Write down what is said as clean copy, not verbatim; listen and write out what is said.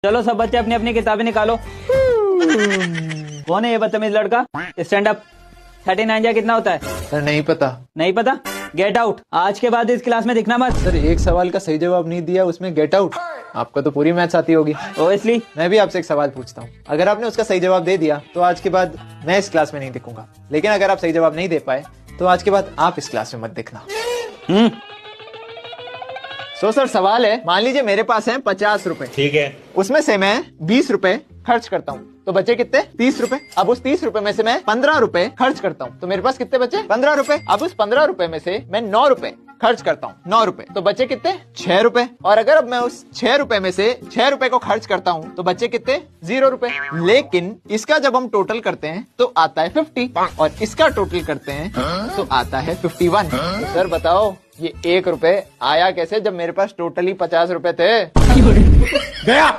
चलो सब बच्चे अपनी अपनी किताबें निकालो। कौन है ये बदतमीज लड़का? Stand up. 39 जा कितना होता है? सर नहीं पता। नहीं पता? Get out. आज के बाद इस क्लास में दिखना मत। सर एक सवाल का सही जवाब नहीं दिया, उसमें गेट आउट। आपको तो पूरी मैथ्स आती होगी। ओएसली मैं भी आपसे एक सवाल पूछता हूँ, अगर आपने उसका सही जवाब दे दिया तो आज के बाद मैं इस क्लास में नहीं दिखूंगा, लेकिन अगर आप सही जवाब नहीं दे पाए तो आज के बाद आप इस क्लास में मत दिखना। सर सवाल है, मान लीजिए मेरे पास है 50 रुपए, ठीक है, उसमें से मैं 20 रुपए खर्च करता हूँ तो बचे कितने? 30 रुपए। अब उस 30 रुपए में से मैं 15 रुपए खर्च करता हूँ तो मेरे पास कितने बचे? 15 रुपए। अब उस 15 रुपए में से मैं 9 रुपए खर्च करता हूँ, 9 रुपए, तो बचे कितने? 6 रुपए। और अगर अब मैं उस 6 रुपए में से 6 रुपए को खर्च करता हूँ तो बचे कितने? 0 रुपए। लेकिन इसका जब हम टोटल करते हैं तो आता है 50 और इसका टोटल करते हैं तो आता है 51। तो सर बताओ ये 1 रुपए आया कैसे जब मेरे पास टोटली 50 रुपए थे? गया।